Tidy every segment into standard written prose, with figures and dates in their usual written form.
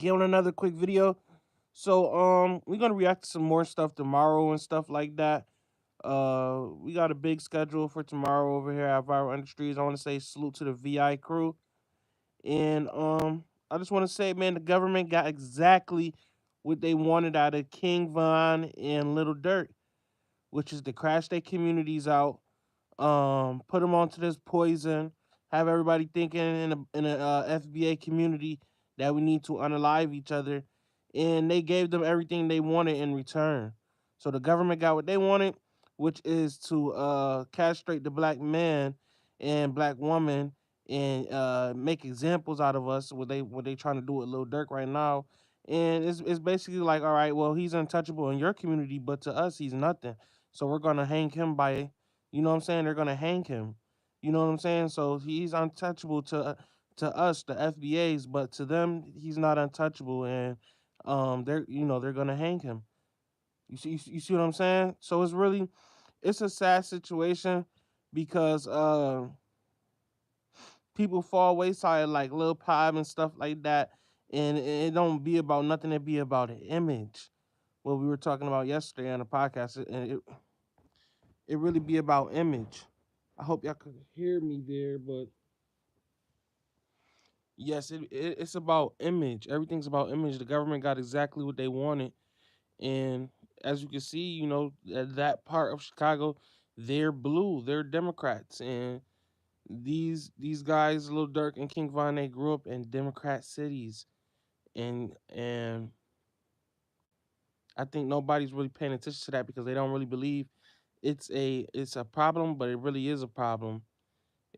get on another quick video. So we're gonna react to some more stuff tomorrow and stuff like that. We got a big schedule for tomorrow over here at Viral Industries. I want to say salute to the VI crew, and I just want to say, man, the government got exactly what they wanted out of King Von and Little Durk, which is to crash their communities out, put them onto this poison, have everybody thinking in a FBA community that we need to unalive each other, and they gave them everything they wanted in return. So the government got what they wanted, which is to castrate the black man and black woman and make examples out of us. What they trying to do with Lil Durk right now, and it's basically like, all right, well, he's untouchable in your community, but to us he's nothing. So we're gonna hang him by, you know what I'm saying? They're gonna hang him. You know what I'm saying? So he's untouchable to us, the FBAs, but to them, he's not untouchable, and they're gonna hang him. You see what I'm saying? So it's a sad situation because people fall wayside like Lil Pop and stuff like that, and it don't be about nothing. It be about an image. What we were talking about yesterday on the podcast, and it really be about image. I hope y'all could hear me there, but yes, it's about image. Everything's about image. The government got exactly what they wanted, and as you can see, that part of Chicago, they're blue, they're Democrats, and these guys, Lil Durk and King Von, they grew up in Democrat cities, and I think nobody's really paying attention to that because they don't really believe it's a problem, but it really is a problem,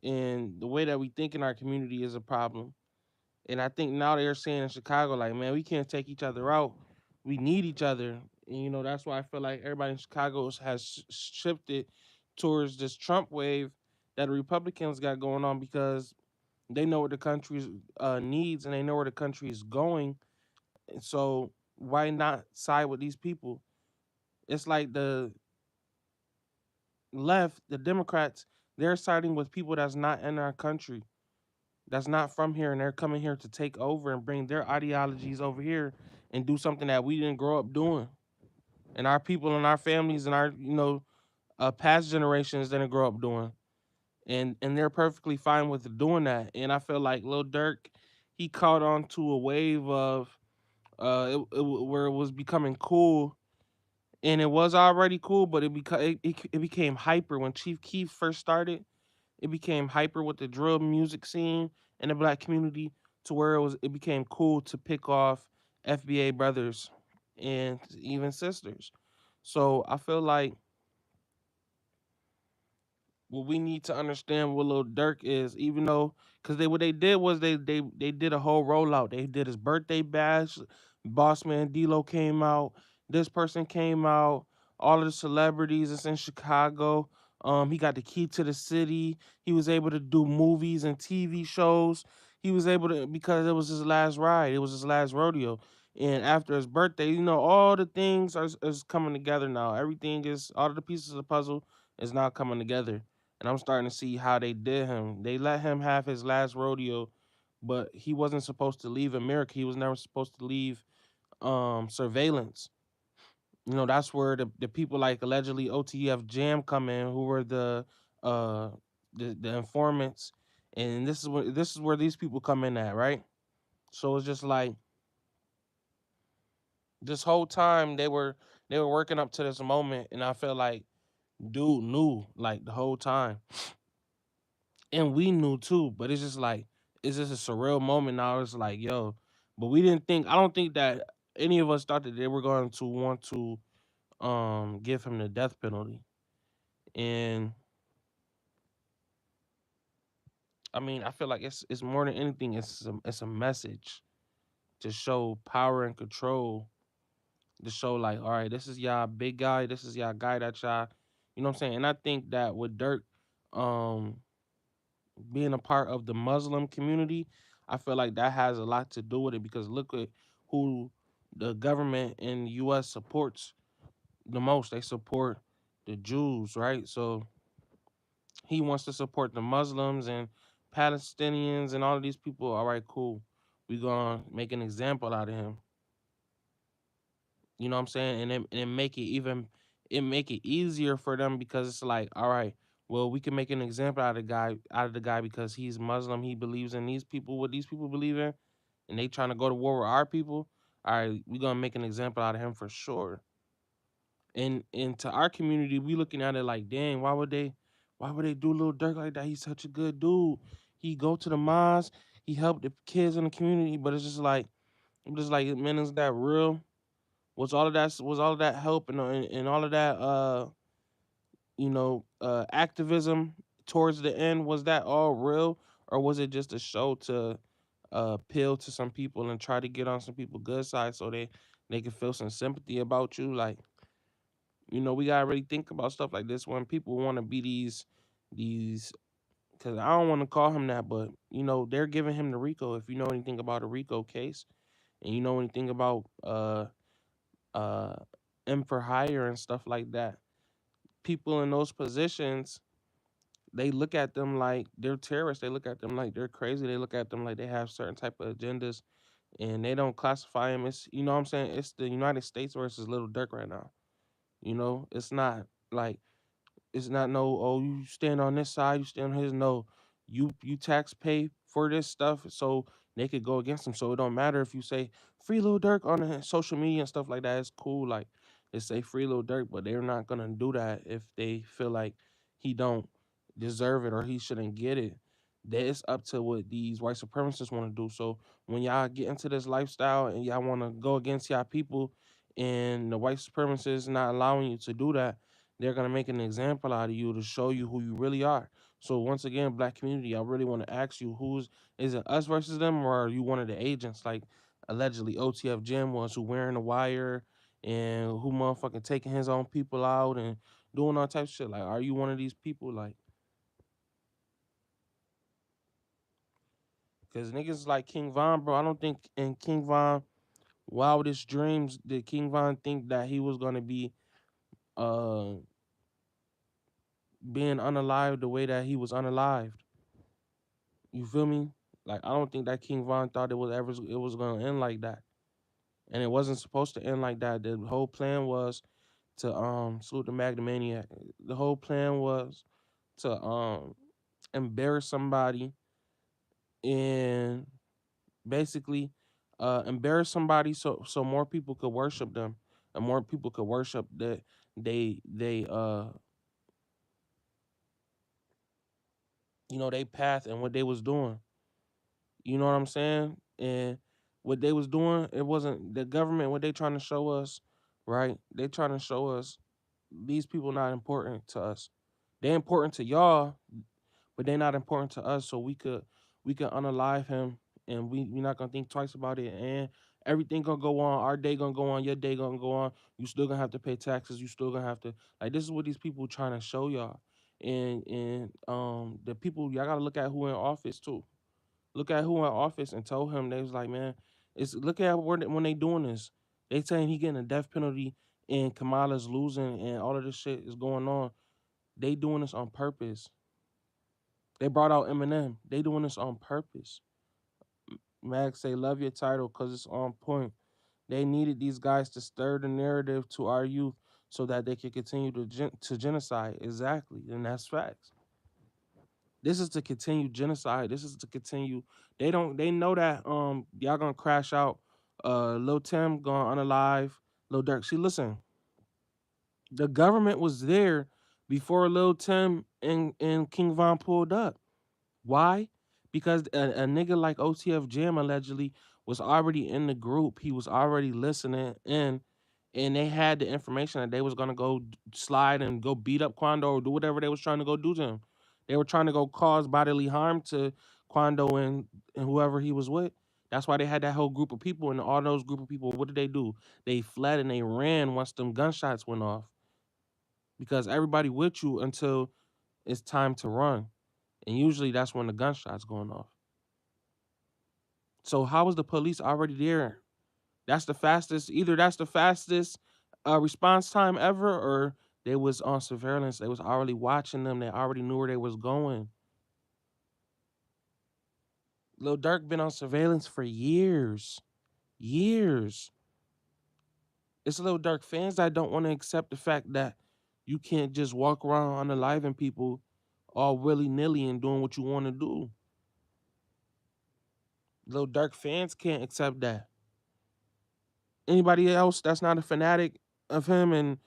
and the way that we think in our community is a problem. And I think now they're saying in Chicago, like, man, we can't take each other out. We need each other. And, that's why I feel like everybody in Chicago has shifted towards this Trump wave that the Republicans got going on because they know what the country needs and they know where the country is going. And so why not side with these people? It's like the left, the Democrats, they're siding with people that's not in our country, that's not from here, and they're coming here to take over and bring their ideologies over here and do something that we didn't grow up doing, and our people and our families and our past generations didn't grow up doing, and they're perfectly fine with doing that. And I feel like Lil Durk, he caught on to a wave of where it was becoming cool, and it was already cool, but it became hyper when Chief Keef first started. It became hyper with the drill music scene in the black community to where it became cool to pick off FBA brothers and even sisters. So I feel like what we need to understand what Lil Durk is, even though, because what they did was they did a whole rollout. They did his birthday bash. Boss Man D'Lo came out. This person came out. All of the celebrities that's in Chicago. He got the key to the city. He was able to do movies and TV shows. He was able to, because it was his last ride. It was his last rodeo. And after his birthday, all the things is coming together now. Everything is, all of the pieces of the puzzle is now coming together, and I'm starting to see how they did him. They let him have his last rodeo, but he wasn't supposed to leave America. He was never supposed to leave surveillance. That's where the people like allegedly OTF Jam come in, who were uh the informants, and this is where these people come in at, right? So it's just like this whole time they were working up to this moment, and I feel like dude knew like the whole time, and we knew too, but it's just like it's just a surreal moment now. It's like, yo, but we didn't think. I don't think that any of us thought that they were going to want to give him the death penalty. And I mean, I feel like it's more than anything. It's a message to show power and control. To show like, all right, this is y'all big guy. This is y'all guy that y'all, you know what I'm saying. And I think that with Dirk, um, being a part of the Muslim community, I feel like that has a lot to do with it because look at who the government in the US supports the most. They support the Jews, right? So he wants to support the Muslims and Palestinians and all of these people. All right, cool. We gonna make an example out of him. You know what I'm saying? And make it even it make it easier for them because it's like, all right, well, we can make an example out of the guy because he's Muslim. He believes in these people, what these people believe in, and they trying to go to war with our people. All right, we gonna make an example out of him for sure. And to our community, we looking at it like, dang, why would they do little Dirk like that? He's such a good dude. He go to the mosque, he helped the kids in the community, but it's just like, I'm just like, man, is that real? Was all of that help and all of that activism towards the end, was that all real, or was it just a show to appeal to some people and try to get on some people good side so they can feel some sympathy about you? Like, we gotta really think about stuff like this when people want to be these because I don't want to call him that, but they're giving him the RICO. If you know anything about a RICO case and you know anything about uh M for hire and stuff like that, people in those positions, they look at them like they're terrorists. They look at them like they're crazy. They look at them like they have certain type of agendas, and they don't classify them. It's what I'm saying. It's the United States versus Little Dirk right now. It's not like it's not no, oh, you stand on this side, you stand on his. No, you tax pay for this stuff, so they could go against him. So it don't matter if you say free Lil Durk on the social media and stuff like that. It's cool, like they say free Lil Durk, but they're not gonna do that if they feel like he don't deserve it or he shouldn't get it. That it's up to what these white supremacists want to do. So when y'all get into this lifestyle and y'all want to go against y'all people, and the white supremacists not allowing you to do that, they're gonna make an example out of you to show you who you really are. So once again, black community, I really want to ask you, who's is it us versus them, or are you one of the agents like allegedly OTF Jim was, who wearing the wire and who motherfucking taking his own people out and doing all types of shit? Like, are you one of these people? Like, because niggas like King Von, bro, I don't think in King Von wildest dreams did King Von think that he was gonna be uh being unalived the way that he was unalived. You feel me? Like, I don't think that King Von thought it was gonna end like that, and it wasn't supposed to end like that. The whole plan was to salute the Magnamaniac. The whole plan was to embarrass somebody and basically embarrass somebody so more people could worship them and more people could worship that they they path and what they was doing. You know what I'm saying? And what they was doing, it wasn't the government. What they trying to show us, right? They trying to show us these people not important to us. They important to y'all, but they not important to us. So we could unalive him, and we not gonna think twice about it. And everything gonna go on. Our day gonna go on. Your day gonna go on. You still gonna have to pay taxes. You still gonna have to, like, this is what these people trying to show y'all. And the people, y'all gotta look at who in office too. Look at who in office and told him. They was like, man, it's look at when they doing this. They saying he getting a death penalty and Kamala's losing and all of this shit is going on. They doing this on purpose. They brought out Eminem. They doing this on purpose. Mag say, love your title because it's on point. They needed these guys to stir the narrative to our youth so that they could continue to genocide. Exactly, and that's facts. This is to continue genocide. This is to continue. They know that y'all gonna crash out. Lil Tim gonna unalive Lil Durk. See, listen, the government was there before Lil Tim and King Von pulled up. Why? Because a nigga like OTF Jam allegedly was already in the group. He was already listening in, and they had the information that they was gonna go slide and go beat up Quando or do whatever they was trying to go do to him. They were trying to go cause bodily harm to Quando and whoever he was with. That's why they had that whole group of people, and all those group of people, what did they do? They fled and they ran once them gunshots went off because everybody with you until it's time to run. And usually that's when the gunshots going off. So how was the police already there? That's the fastest. Either that's the fastest response time ever, or they was on surveillance. They was already watching them. They already knew where they was going. Lil Durk been on surveillance for years. Years. It's Lil Durk fans that don't want to accept the fact that you can't just walk around unaliving people all willy nilly and doing what you want to do. Lil Durk fans can't accept that. Anybody else that's not a fanatic of him and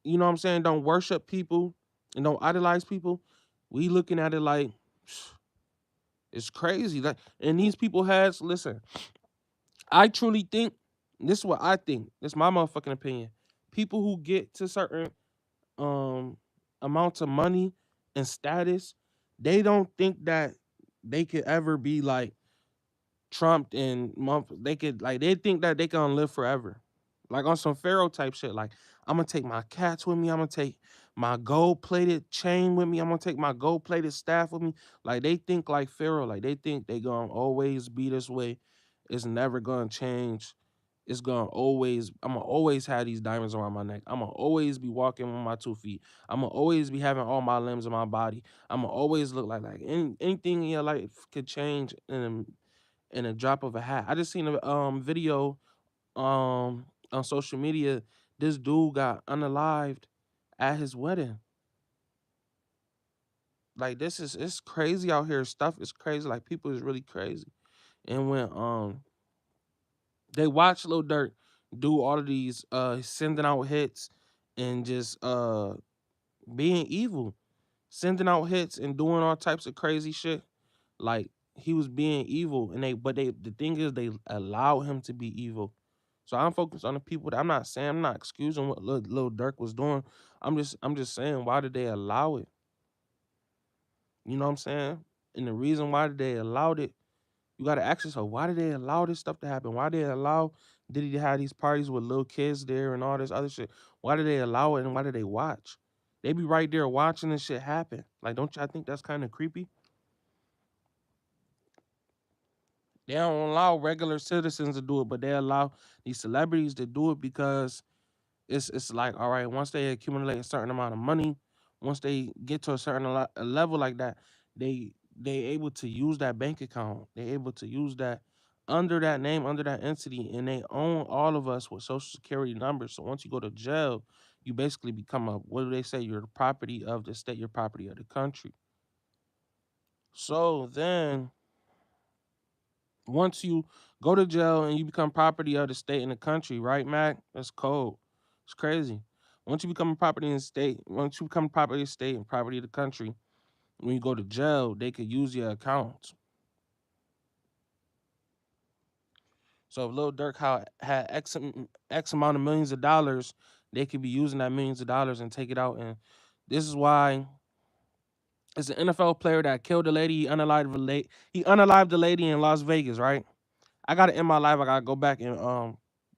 you know what I'm saying, don't worship people and don't idolize people, we looking at it like it's crazy. Like, and these people has listen. I truly think this is what I think. This is my motherfucking opinion. People who get to certain um amounts of money and status, they don't think that they could ever be like trumped and they could like they think that they can live forever. Like on some Pharaoh type shit. Like, I'm gonna take my cats with me, I'm gonna take my gold plated chain with me, I'm gonna take my gold plated staff with me. Like they think like Pharaoh, like they think they gonna always be this way. It's never gonna change. It's gonna always, I'm gonna always have these diamonds around my neck. I'm gonna always be walking with my 2 feet. I'm gonna always be having all my limbs in my body. I'm gonna always look like anything in your life could change in a drop of a hat. I just seen a video on social media. This dude got unalived at his wedding. Like this is it's crazy out here. Stuff is crazy. Like people is really crazy. And when they watch Lil Durk do all of these sending out hits and just being evil, sending out hits and doing all types of crazy shit. Like he was being evil, and they the thing is they allow him to be evil. So I'm focused on the people that I'm not saying I'm not excusing what Lil Durk was doing. I'm just saying why did they allow it? You know what I'm saying? And the reason why did they allowed it, you gotta ask yourself, why did they allow this stuff to happen? Why did they allow Diddy to have these parties with little kids there and all this other shit? Why did they allow it and why did they watch? They be right there watching this shit happen. Like, don't y'all think that's kind of creepy? They don't allow regular citizens to do it, but they allow these celebrities to do it because it's like, all right, once they accumulate a certain amount of money, once they get to a certain a level like that, they able to use that bank account. They able to use that under that name, under that entity, and they own all of us with social security numbers. So once you go to jail, you basically become a, what do they say? You're the property of the state, you're property of the country. So then once you go to jail and you become property of the state and the country, right, Mac? That's cold. It's crazy. Once you become a property in the state, once you become property of the state and property of the country, when you go to jail, they could use your accounts. So if Lil Durk had X amount of millions of dollars, they could be using that millions of dollars and take it out. And this is why it's an NFL player that killed a lady. He unalived the lady in Las Vegas, right? I gotta end my life. I gotta go back and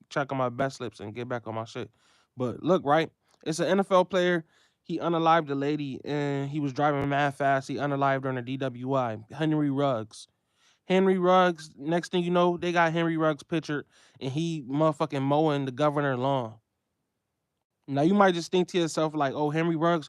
check on my best slips and get back on my shit. But look, right? It's an NFL player. He unalived a lady and he was driving mad fast. He unalived her in a DWI. Henry Ruggs. Henry Ruggs. Next thing you know, they got Henry Ruggs pictured and he motherfucking mowing the governor lawn. Now you might just think to yourself like, oh, Henry Ruggs,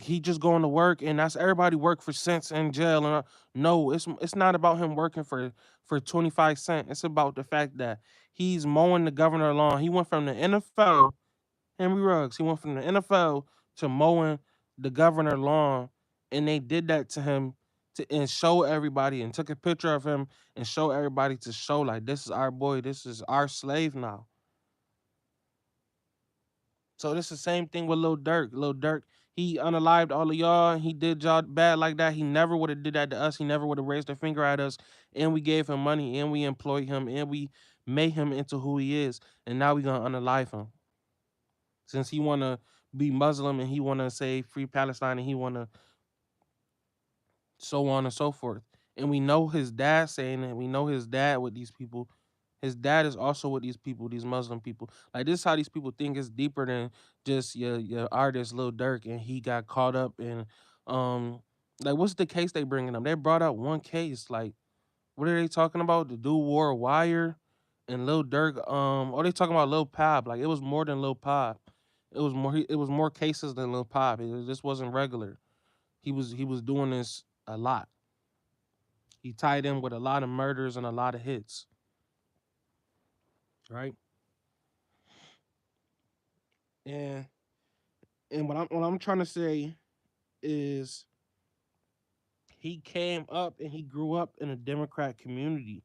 he just going to work and that's everybody work for cents in jail. And no, it's not about him working for 25 cents. It's about the fact that he's mowing the governor lawn. He went from the NFL, Henry Ruggs, he went from the NFL to mowing the governor lawn, and they did that to him to and show everybody and took a picture of him and show everybody to show like this is our boy, this is our slave now. So this is the same thing with Lil Durk. Lil Durk, he unalived all of y'all. He did y'all bad like that. He never would have did that to us. He never would have raised a finger at us. And we gave him money and we employed him and we made him into who he is. And now we gonna unalive him. Since he wanna be Muslim and he wanna say free Palestine and he wanna so on and so forth. And we know his dad saying it. We know his dad with these people. His dad is also with these people, these Muslim people. Like this is how these people think it's deeper than just your artist Lil Durk, and he got caught up in like what's the case they bringing up? They brought up one case. Like what are they talking about? The dude wore a wire and Lil Durk. Or they talking about Lil Pop? Like it was more than Lil Pop. It was more cases than Lil Pop. This wasn't regular. He was doing this a lot. He tied in with a lot of murders and a lot of hits, right? And what I'm trying to say is he came up and he grew up in a Democrat community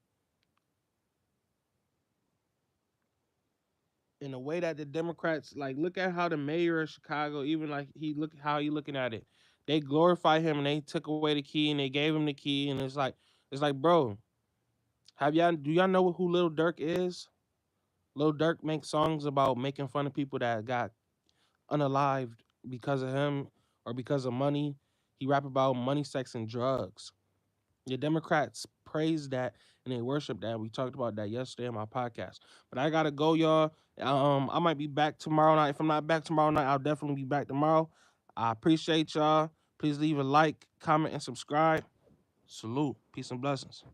in a way that the Democrats like look at how the mayor of Chicago, even like he look how he looking at it. They glorify him and they took away the key and they gave him the key and it's like bro, do y'all know who Little Durk is? Lil Durk makes songs about making fun of people that got unalived because of him or because of money. He rap about money, sex, and drugs. The Democrats praise that and they worship that. We talked about that yesterday on my podcast. But I gotta go, y'all. I might be back tomorrow night. If I'm not back tomorrow night, I'll definitely be back tomorrow. I appreciate y'all. Please leave a like, comment, and subscribe. Salute. Peace and blessings.